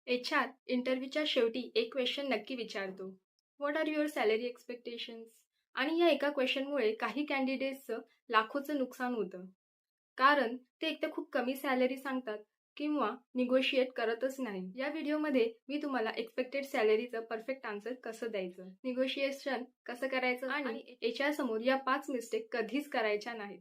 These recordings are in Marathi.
HR इंटरव्ह्यूच्या शेवटी एक क्वेश्चन नक्की विचारतो. What are your salary expectations? आणि या एका क्वेश्चनमुळे काही कॅन्डिडेट्सचं लाखोचं नुकसान होतं. कारण ते एकतर खूप कमी सॅलरी सांगतात किंवा निगोशिएट करतच नाही. या व्हिडिओमध्ये मी तुम्हाला एक्सपेक्टेड सॅलरीचं परफेक्ट आन्सर कसं द्यायचं, निगोशिएशन कसं करायचं आणि HR समोर या 5 मिस्टेक कधीच करायच्या नाहीत.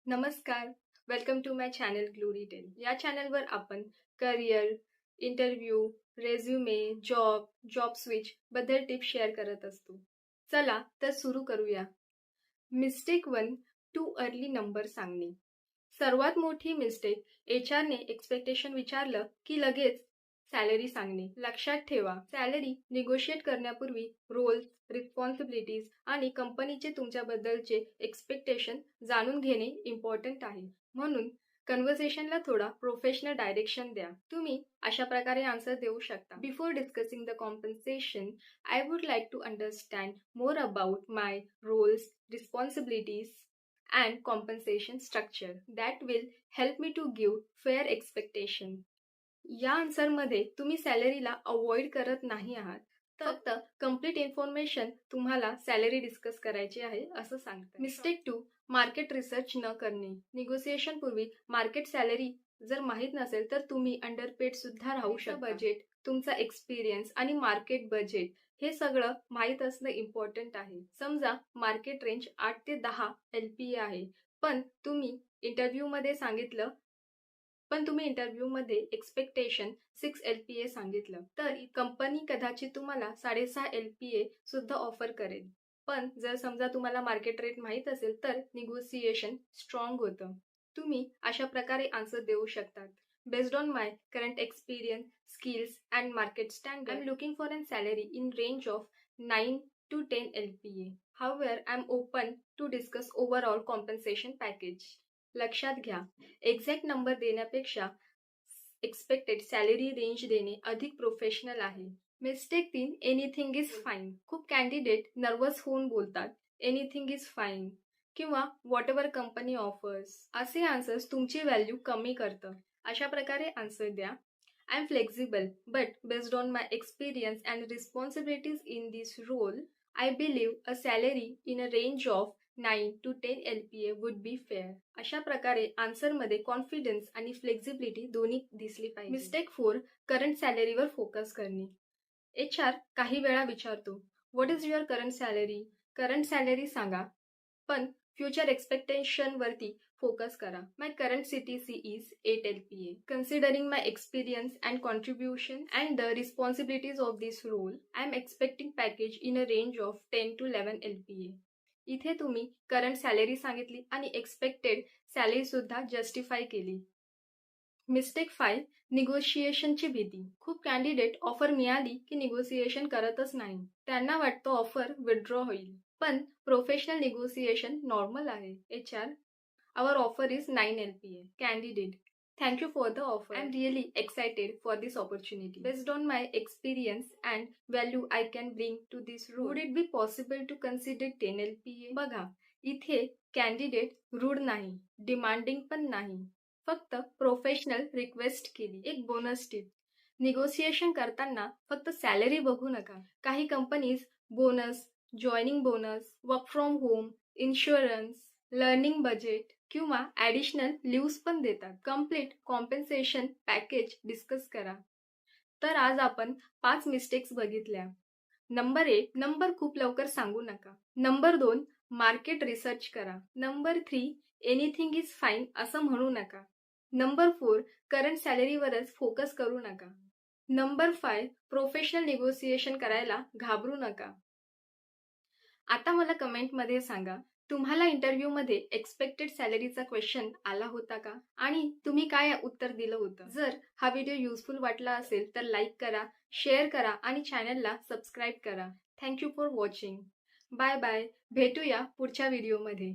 नमस्कार, welcome to my channel Glow Detail. या चॅनलवर आपण career, interview, resume, job switch बद्दल टिप्स शेअर करत असतो. चला तर सुरू करूया. मिस्टेक 1, टू अर्ली नंबर सांगणे. सर्वात मोठी मिस्टेक HR ने एक्सपेक्टेशन विचारलं की लगेच सॅलरी सांगणे. लक्षात ठेवा, सॅलरी निगोशिएट करण्यापूर्वी रोल्स, रिस्पॉन्सिबिलिटीज आणि कंपनीचे तुमच्याबद्दलचे एक्सपेक्टेशन जाणून घेणे इम्पॉर्टंट आहे. म्हणून कन्व्हर्सेशनला थोडा प्रोफेशनल डायरेक्शन द्या. तुम्ही अशा प्रकारे आन्सर देऊ शकता. Before discussing the compensation, I would like to understand more about my roles, responsibilities and compensation structure that will help me to give fair expectation. या आन्सरमध्ये तुम्ही सॅलरीला अवॉइड करत नाही आहात, फक्त कम्प्लीट इन्फॉर्मेशन तुम्हाला सॅलरी डिस्कस करायची आहे असं सांगतं. मिस्टेक 2, मार्केट रिसर्च न करणे. निगोसिएशन पूर्वी मार्केट सॅलरी जर माहीत नसेल तर तुम्ही अंडरपेड सुद्धा राहू शकता. बजेट, तुमचा एक्सपिरियन्स आणि मार्केट बजेट हे सगळं माहीत असणं इम्पॉर्टंट आहे. समजा मार्केट रेंज 8 ते 10 LPA आहे, पण तुम्ही इंटरव्ह्यूमध्ये एक्सपेक्टेशन 6 LPA सांगितलं, तर कंपनी कदाचित तुम्हाला 6.5 LPA सुद्धा ऑफर करेल. पण जर समजा तुम्हाला मार्केट रेट माहीत असेल तर निगोसिएशन स्ट्रॉंग होतं. तुम्ही अशा प्रकारे आन्सर देऊ शकतात. Based on my current experience, skills and market standard, I'm looking for a salary in range of 9 to 10 LPA. However, I'm open to discuss overall compensation package. लक्षात घ्या, एक्झॅक्ट नंबर देण्यापेक्षा एक्सपेक्टेड सॅलरी रेंज देणे अधिक प्रोफेशनल आहे. Mistake 3, anything is fine. खूप कॅन्डिडेट नर्वस होऊन बोलतात एनिथिंग इज फाईन किंवा व्हॉट एव्हर कंपनी ऑफर्स. असे आन्सर्स तुमची व्हॅल्यू कमी करतं. अशा प्रकारे आन्सर द्या. I am flexible but based on my experience and responsibilities in this role, I believe a salary in a range of 9 to 10 LPA would be fair. अशा प्रकारे आन्सरमध्ये कॉन्फिडन्स आणि फ्लेक्झिबिलिटी दोन्ही दिसली पाहिजे. मिस्टेक 4, करंट सॅलरीवर फोकस करणे. HR काही वेळा विचारतो, what is your current salary? Current salary सांगा, पण फ्युचर एक्सपेक्टेशन वरती फोकस करा. My current CTC is 8 LPA. Considering my experience and contribution and the responsibilities of this role, I am expecting package in a range of 10 to 11 LPA. इथे तुम्ही करंट सॅलरी सांगितली आणि एक्सपेक्टेड सॅलरी सुद्धा जस्टिफाय केली. मिस्टेक 5, निगोशिएशनची भीती. खूप कॅन्डिडेट ऑफर मिळाली की निगोसिएशन करतच नाही. त्यांना वाटतं ऑफर विथड्रॉ होईल. पण प्रोफेशनल निगोसिएशन नॉर्मल आहे. HR, our offer is 9 LPA. Candidate, thank you for the offer. I'm really excited for this opportunity. Based on my experience and value I can bring to this role, would it be possible to consider 10 LPA? बघा, इथे कॅन्डिडेट रूड नाही, डिमांडिंग पण नाही, फक्त प्रोफेशनल रिक्वेस्ट केली. एक बोनस टिप, निगोसिएशन करताना फक्त सॅलरी बघू नका. काही companies bonus, joining bonus, work from home, insurance, learning budget किंवा ॲडिशनल लिव्स पण देतात. कम्प्लीट कॉम्पेन्सेशन पॅकेज डिस्कस करा. तर आज आपण 5 मिस्टेक्स बघितल्या. नंबर 1, नंबर खूप लवकर सांगू नका. नंबर 2, मार्केट रिसर्च करा. नंबर 3, एनिथिंग इज फाईन असं म्हणू नका. नंबर 4, करंट सॅलरीवरच फोकस करू नका. नंबर 5, प्रोफेशनल निगोसिएशन करायला घाबरू नका. आता मला कमेंटमध्ये सांगा, तुम्हाला इंटरव्ह्यूमध्ये एक्सपेक्टेड सॅलरीचा क्वेश्चन आला होता का? आणि तुम्ही काय उत्तर दिलं होतं? जर हा व्हिडिओ युजफुल वाटला असेल तर लाईक करा, शेअर करा आणि चॅनलला सबस्क्राईब करा. Thank you for watching. Bye bye. भेटूया पुढच्या व्हिडिओमध्ये.